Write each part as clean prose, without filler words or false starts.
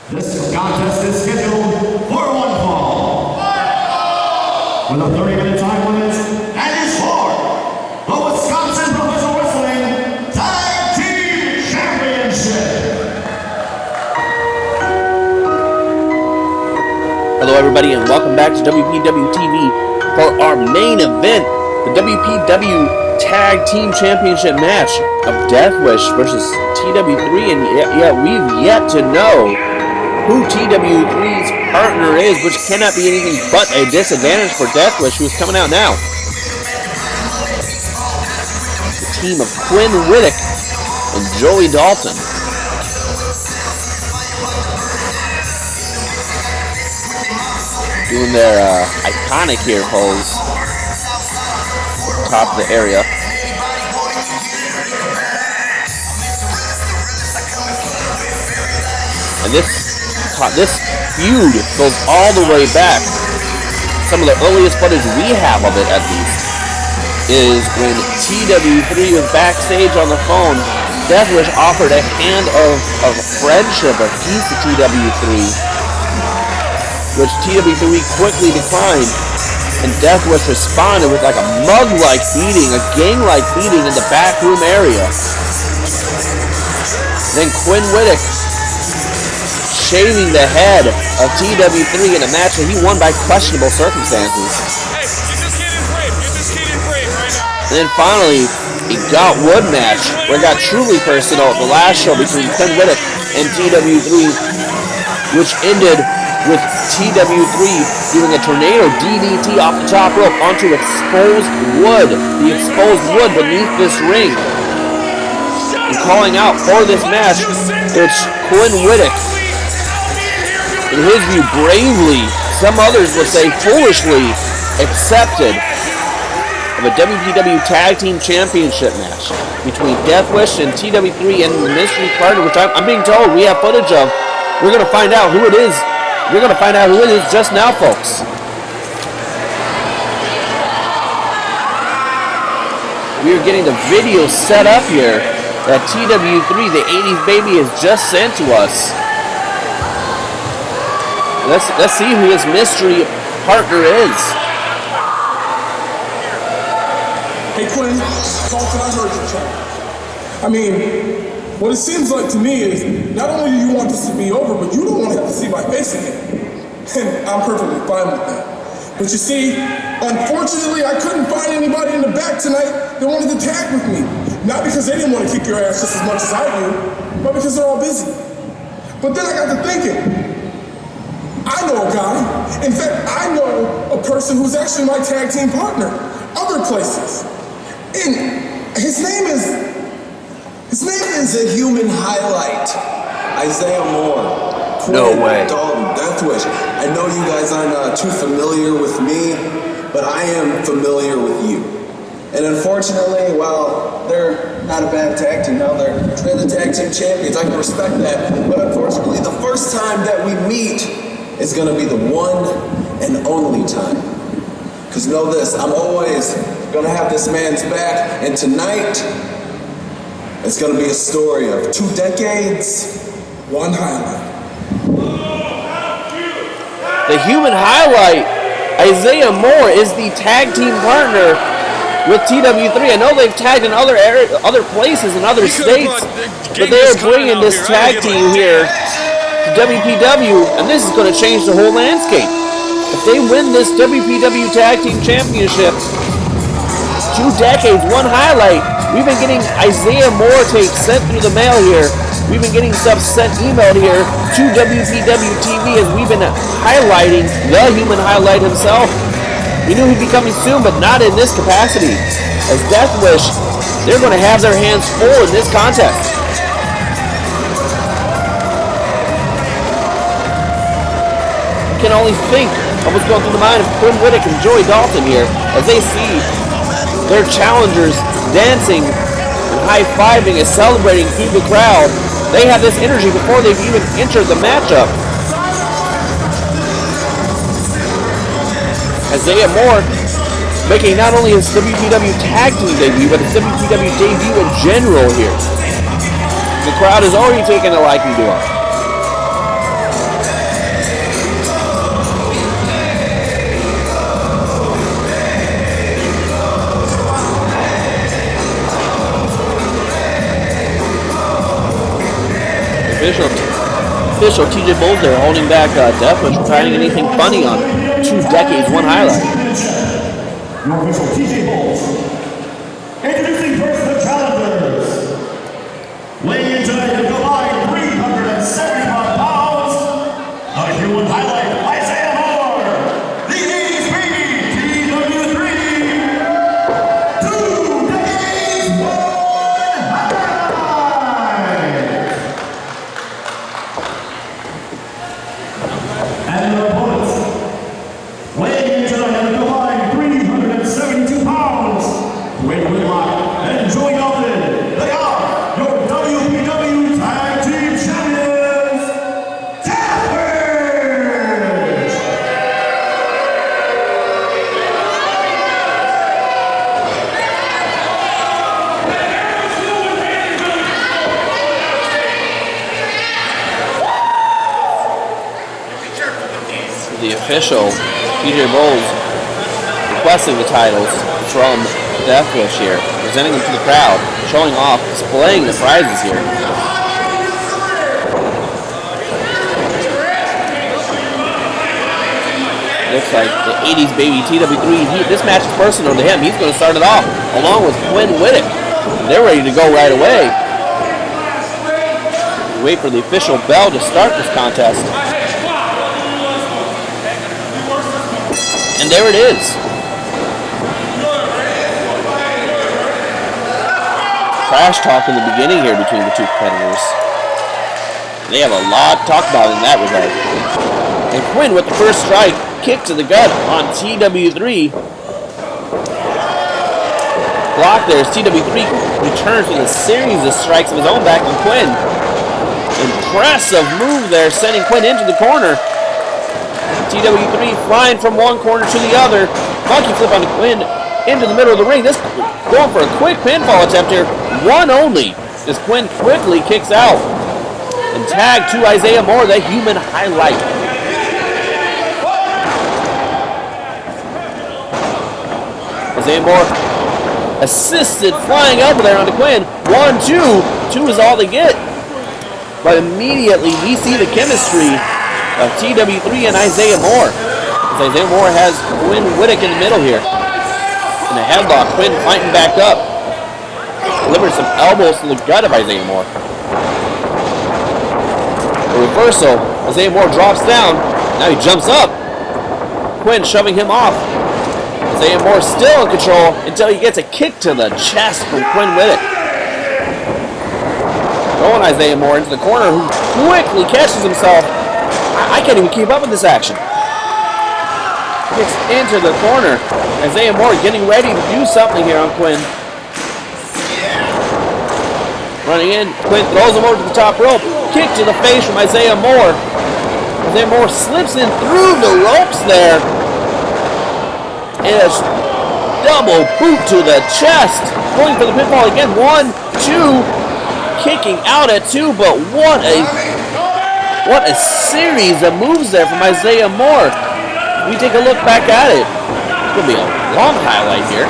This contest is scheduled for one fall, with a 30-minute time limit, and is for the Wisconsin Professional Wrestling Tag Team Championship. Hello everybody and welcome back to WPW TV for our main event, the WPW Tag Team Championship match of Deathwish versus TW3, and we've yet to know who TW3's partner is, which cannot be anything but a disadvantage for Deathwish, who's coming out now. The team of Quinn, Whitock, and Dalton. Doing their iconic here pose. Top of the area. And this feud goes all the way back. Some of the earliest footage we have of it, at least, is when TW3 was backstage on the phone. Deathwish offered a hand of friendship, a piece to TW3, which TW3 quickly declined, and Deathwish responded with like a mug-like beating, a gang-like beating in the back room area. Then Quinn Whitock shaving the head of TW3 in a match that he won by questionable circumstances. Hey, get this kid in frame. Get this kid in frame right now. And then finally, a Got Wood match where it got truly personal at the last show between Quinn Whitock and TW3, which ended with TW3 doing a tornado DDT off the top rope onto exposed wood, the exposed wood beneath this ring. And calling out for this match, it's Quinn Whitock, in his view, bravely, some others would say foolishly, accepted of a WPW Tag Team Championship match between Deathwish and TW3 and the mystery partner, which I'm being told we have footage of. We're going to find out who it is. We're going to find out who it is just now, folks. We are getting the video set up here that TW3, the 80s baby, has just sent to us. Let's see who his mystery partner is. Hey Quinn, Dalton, I heard your challenge. I mean, what it seems like to me is not only do you want this to be over, but you don't want to have to see my face again. And I'm perfectly fine with that. But you see, unfortunately, I couldn't find anybody in the back tonight that wanted to tag with me. Not because they didn't want to kick your ass just as much as I do, but because they're all busy. But then I got to thinking, I know a guy. In fact, I know a person who's actually my tag team partner, other places. And his name is a human highlight, Issiah Moore. Quinn, no way. Dalton, Deathwish. I know you guys aren't too familiar with me, but I am familiar with you. And unfortunately, while they're not a bad tag team now, they're the tag team champions. I can respect that. But unfortunately, the first time that we meet is going to be the one and only time. Because know this, I'm always going to have this man's back, and tonight, it's going to be a story of 2 decades, one highlight. The human highlight, Issiah Moore, is the tag team partner with TW3. I know they've tagged in other places in other states, but they are bringing this tag team here to WPW, and this is going to change the whole landscape. If they win this WPW Tag Team Championship, 2 decades, one highlight. We've been getting Issiah Moore tapes sent through the mail here. We've been getting stuff sent emailed here to WPW TV as we've been highlighting the human highlight himself. We knew he'd be coming soon, but not in this capacity. As Deathwish, they're going to have their hands full in this contest. Can only think of what's going through the mind of Quinn Whitock and Dalton here as they see their challengers dancing and high-fiving and celebrating through the crowd. They have this energy before they've even entered the matchup. Issiah Moore making not only his WPW Tag Team debut, but his WPW debut in general here. The crowd is already taking a liking to him. Official TJ Bulls there holding back Deathwish from trying anything funny on 2 decades, one highlight. Your official TJ Bulls. Introducing first the challengers. Weighing in tonight a combined 375 pounds. A human highlight, Issiah Moore. The 80s baby, TW3. 2 decades, one highlight. And their opponents. Weighing in tonight a combined 372 pounds. Whitock and Dalton. They are your WPW Tag Team Champions, Deathwish! The official TJ Bulls requesting the titles from Deathwish here, presenting them to the crowd, showing off, displaying the prizes here. Looks like the 80s baby TW3, this match is personal to him. He's going to start it off along with Quinn Whitock. They're ready to go right away. We wait for the official bell to start this contest. And there it is. Trash talk in the beginning here between the two competitors. They have a lot to talk about in that regard. And Quinn with the first strike, kick to the gut on TW3. Block there as TW3 returns with a series of strikes of his own back on Quinn. Impressive move there, sending Quinn into the corner. TW3 flying from one corner to the other. Monkey flip on Quinn into the middle of the ring. This going for a quick pinfall attempt here. One only as Quinn quickly kicks out. And tag to Issiah Moore, the human highlight. Issiah Moore assisted flying elbow there onto Quinn. 1, 2. 2 is all they get. But immediately we see the chemistry of TW3 and Issiah Moore. As Issiah Moore has Quinn Whitock in the middle here. In a headlock, Quinn fighting back up. Delivers some elbows to the gut of Issiah Moore. A reversal. Issiah Moore drops down. Now he jumps up. Quinn shoving him off. Issiah Moore still in control until he gets a kick to the chest from Quinn Whitock. Throwing Issiah Moore into the corner, who quickly catches himself. I can't even keep up with this action. Kicks into the corner. Issiah Moore getting ready to do something here on Quinn. Running in, Quinn throws him over to the top rope. Kick to the face from Issiah Moore. Issiah Moore slips in through the ropes there. And a double boot to the chest. Going for the pinfall again. 1, 2. Kicking out at 2, but what a series of moves there from Issiah Moore. We take a look back at it. It's going to be a long highlight here.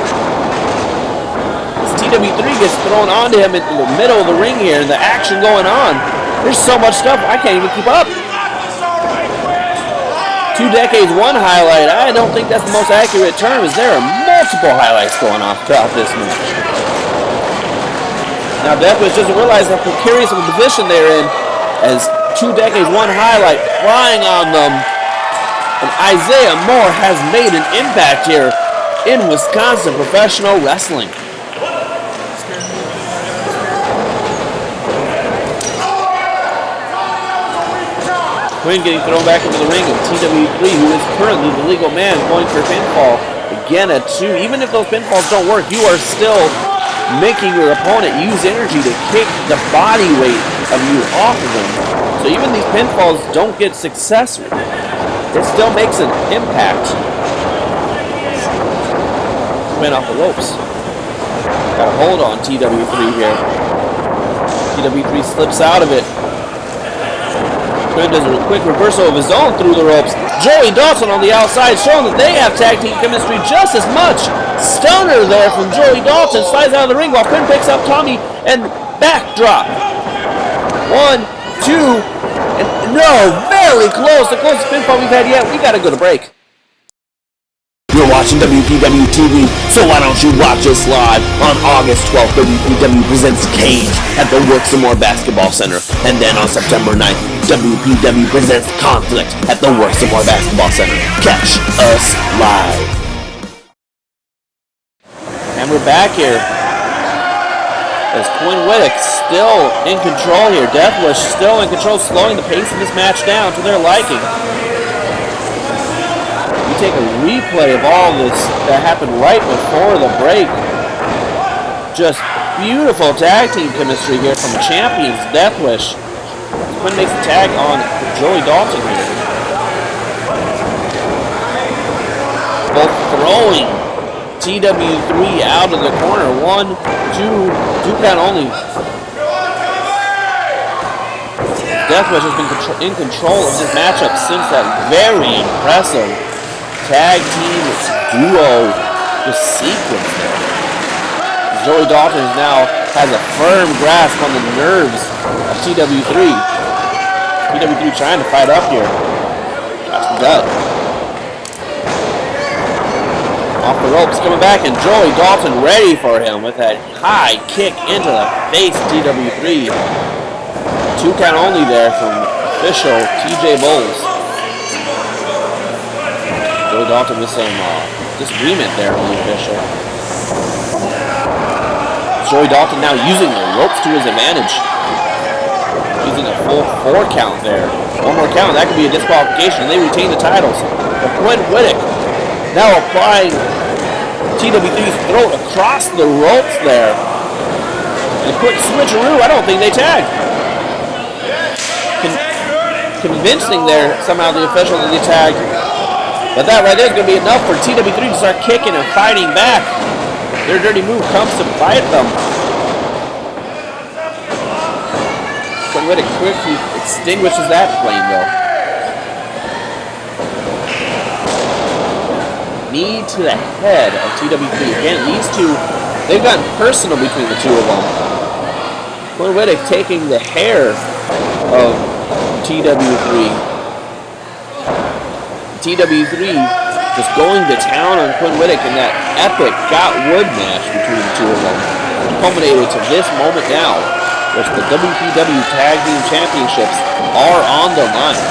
As TW3 gets thrown onto him in the middle of the ring here, and the action going on. There's so much stuff, I can't even keep up. 2 decades, one highlight. I don't think that's the most accurate term, as there are multiple highlights going on throughout this match. Now Deathwish doesn't realize how precarious of a position they're in, as 2 decades, one highlight flying on them. And Issiah Moore has made an impact here in Wisconsin professional wrestling. Quinn getting thrown back into the ring, and TW3, who is currently the legal man, going for a pinfall. Again, a 2. Even if those pinfalls don't work, you are still making your opponent use energy to kick the body weight of you off of them. So even these pinfalls don't get successful. It still makes an impact. Went off the ropes. Got a hold on TW3 here. TW3 slips out of it. Quinn does a quick reversal of his own through the ropes. Joey Dalton on the outside, showing that they have tag team chemistry just as much. Stunner there from Joey Dalton. Slides out of the ring while Quinn picks up Tommy and backdrop. 1, 2, and no, very close. The closest pinfall we've had yet. We gotta go to break. You're watching WPW TV, so why don't you watch us live on August 12th? WPW presents Cage at the Works and More Basketball Center, and then on September 9th, WPW presents Conflict at the Works and More Basketball Center. Catch us live. And we're back here as Quinn Whitock still in control here. Deathwish still in control, slowing the pace of this match down to their liking. Take a replay of all this that happened right before the break. Just beautiful tag team chemistry here from champions Deathwish. Quinn makes the tag on Joey Dalton here. Both throwing TW3 out of the corner. 1, 2 count only. Deathwish has been in control of this matchup since that very impressive tag team duo just sequence there. Joey Dalton now has a firm grasp on the nerves of TW3. TW3 trying to fight up here. That's the gut. Off the ropes, coming back, and Joey Dalton ready for him with that high kick into the face of TW3. 2 count only there from official TJ Bowles. Joey Dalton with some disagreement there on the official. Joey Dalton now using the ropes to his advantage. Using a full 4 count there. 1 more count, that could be a disqualification, and they retain the titles. But Quinn Whitock now applying TW3's throat across the ropes there. And a quick switcheroo, I don't think they tagged. Convincing there somehow the official that they tagged. But that right there is going to be enough for TW3 to start kicking and fighting back. Their dirty move comes to bite them. Quinn Whitock quickly extinguishes that flame though. Knee to the head of TW3. Again, these two, they've gotten personal between the two of them. Quinn Whitock taking the hair of TW3. TW3 just going to town on Quinn Whitock in that epic got wood match between the two of them. It culminated to this moment now, which the WPW Tag Team Championships are on the line.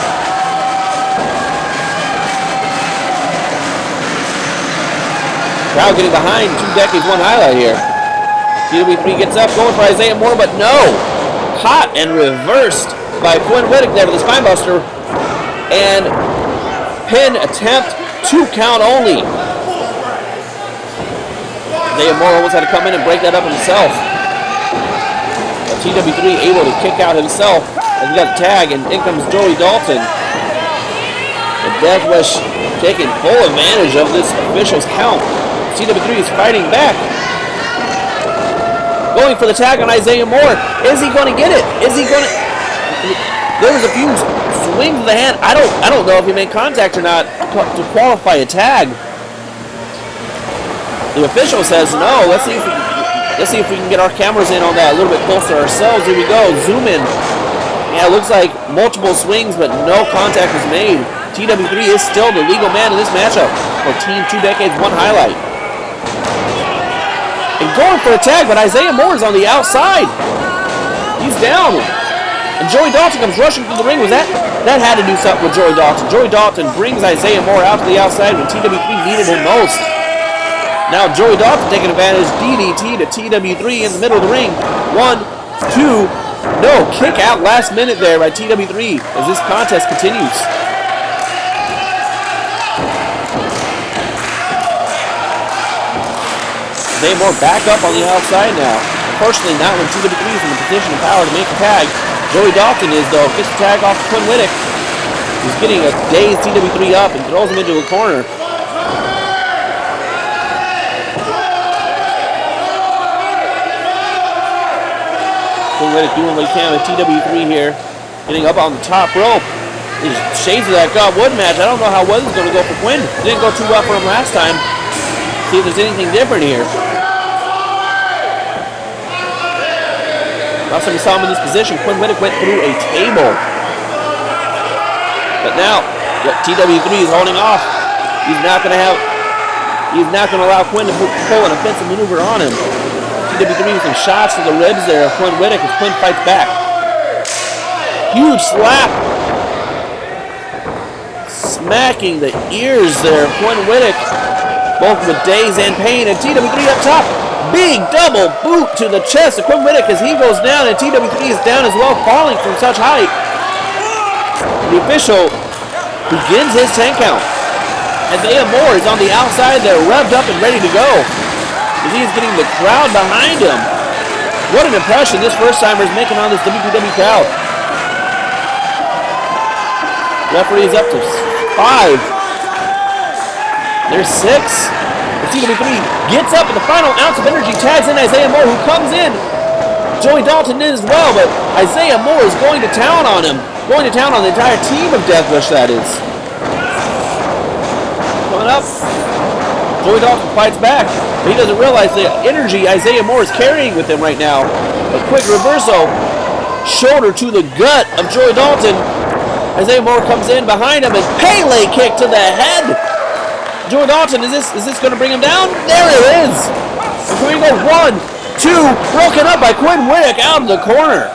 Crowd getting behind 2 decades, 1 highlight here. TW3 gets up, going for Issiah Moore, but no! Caught and reversed by Quinn Whitock there with the spinebuster. And pin attempt, 2 count only. Issiah Moore almost had to come in and break that up himself. But TW3 able to kick out himself as he got the tag, and in comes Joey Dalton. And Deathwish taking full advantage of this official's count. TW3 is fighting back. Going for the tag on Issiah Moore. Is he going to get it? Is he going to... There was a few swings of the hand. I don't know if he made contact or not to qualify a tag. The official says no. Let's see if we can get our cameras in on that a little bit closer ourselves. Here we go. Zoom in. Yeah, it looks like multiple swings, but no contact was made. TW3 is still the legal man in this matchup for Team 2 Decades 1 Highlight. And going for a tag, but Issiah Moore is on the outside. He's down. And Joey Dalton comes rushing through the ring. That had to do something with Joey Dalton. Joey Dalton brings Issiah Moore out to the outside when TW3 needed him most. Now Joey Dalton taking advantage. DDT to TW3 in the middle of the ring. 1, 2, no, kick out last minute there by TW3 as this contest continues. Issiah Moore back up on the outside now. Unfortunately, not when TW3 is in the position of power to make the tag. Joey Dalton is, though, gets the tag off Quinn Whitock. He's getting a dazed TW3 up and throws him into a corner. Quinn Whitock doing what he can with TW3 here. Getting up on the top rope. There's shades of that got wood match. I don't know how well it's going to go for Quinn. It didn't go too well for him last time. See if there's anything different here. Last time we saw him in this position, Quinn Whitock went through a table. But now, TW3 is holding off. He's not going to allow Quinn to pull an offensive maneuver on him. TW3 with some shots to the ribs there of Quinn Whitock as Quinn fights back. Huge slap. Smacking the ears there of Quinn Whitock, both with daze and pain, and TW3 up top. Big double boot to the chest of Quinn Whitock as he goes down, and TW3 is down as well, falling from such height. The official begins his 10 count. Issiah Moore is on the outside there, revved up and ready to go, as he is getting the crowd behind him. What an impression this first-timer is making on this WPW crowd. Referee is up to 5. There's 6. The TW3 gets up at the final ounce of energy, tags in Issiah Moore, who comes in. Joey Dalton in as well, but Issiah Moore is going to town on him. Going to town on the entire team of Deathwish, that is. Coming up. Joey Dalton fights back, but he doesn't realize the energy Issiah Moore is carrying with him right now. A quick reversal. Shoulder to the gut of Joey Dalton. Issiah Moore comes in behind him and Pele kick to the head. Joey Dalton, is this going to bring him down? There it is. And here we go. 1, 2, broken up by Quinn Whitock out of the corner.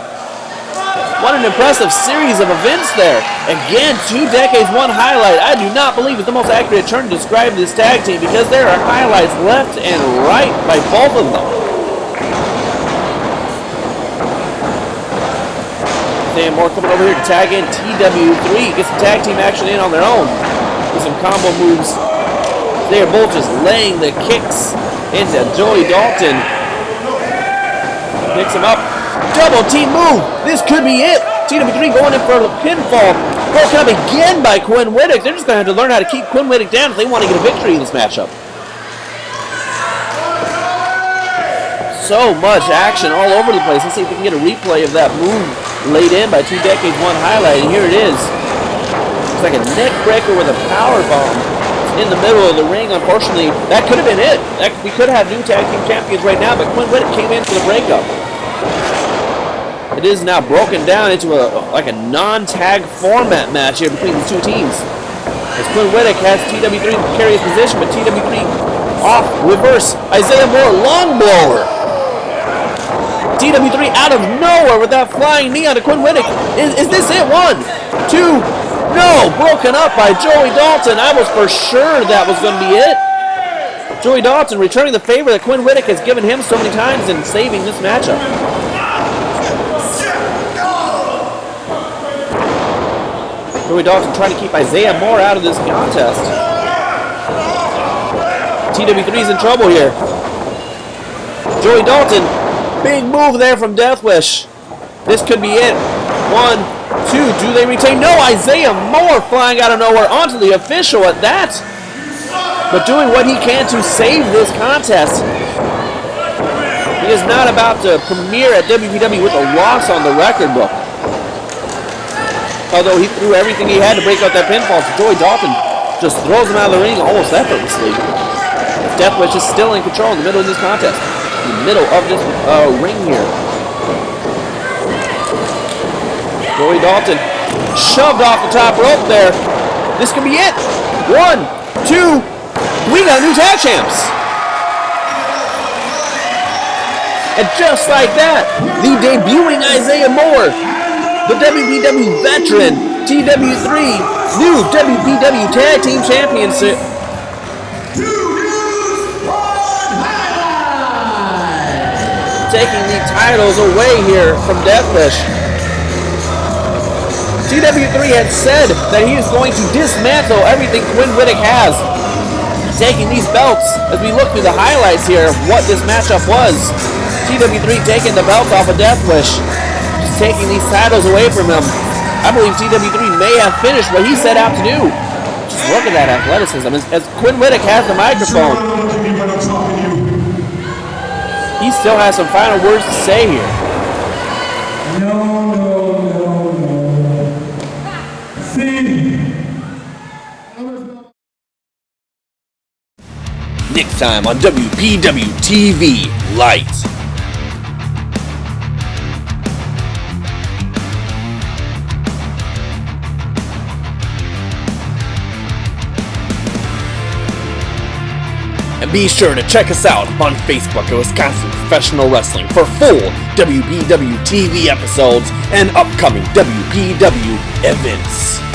What an impressive series of events there. Again, 2 decades, 1 highlight. I do not believe it's the most accurate term to describe this tag team because there are highlights left and right by both of them. Issiah Moore coming over here to tag in TW3. Get some tag team action in on their own with some combo moves. They are both just laying the kicks into Joey Dalton. Picks him up. Double team move. This could be it. TW3 going in for a pinfall. Broken up again by Quinn Whitock. They're just going to have to learn how to keep Quinn Whitock down if they want to get a victory in this matchup. So much action all over the place. Let's see if we can get a replay of that move laid in by 2 decades, 1 highlight. And here it is. It's like a neck breaker with a power bomb in the middle of the ring. Unfortunately, that could have been it. We could have new tag team champions right now, but Quinn Whitock came in for the breakup. It is now broken down into a non-tag format match here between the 2 teams. As Quinn Whitock has TW3 carry his position, but TW3 off, reverse, Issiah Moore, long blower. TW3 out of nowhere with that flying knee onto Quinn Whitock. Is this it? 1, 2, no, broken up by Joey Dalton. I was for sure that was going to be it. Joey Dalton returning the favor that Quinn Whitock has given him so many times and saving this matchup. Joey Dalton trying to keep Issiah Moore out of this contest. TW3's in trouble here. Joey Dalton, big move there from Deathwish. This could be it. 1, 2, do they retain? No, Issiah Moore flying out of nowhere onto the official at that. But doing what he can to save this contest. He is not about to premiere at WPW with a loss on the record book. Although he threw everything he had to break out that pinfall, so Joey Dalton just throws him out of the ring almost effortlessly. Deathwish is still in control in the middle of this contest. In the middle of this ring here. Joey Dalton shoved off the top rope there. This could be it. 1, 2, we got new tag champs. And just like that, the debuting Issiah Moore, the WPW veteran, TW3, new WPW Tag Team Championship. Taking the titles away here from Deathwish. TW3 had said that he is going to dismantle everything Quinn Whitock has. Taking these belts, as we look through the highlights here of what this matchup was. TW3 taking the belts off of Deathwish. Just taking these titles away from him. I believe TW3 may have finished what he set out to do. Just look at that athleticism. As Quinn Whitock has the microphone, he still has some final words to say here. No. See? Next time on WPW TV Lite. Be sure to check us out on Facebook at Wisconsin Professional Wrestling for full WPW TV episodes and upcoming WPW events.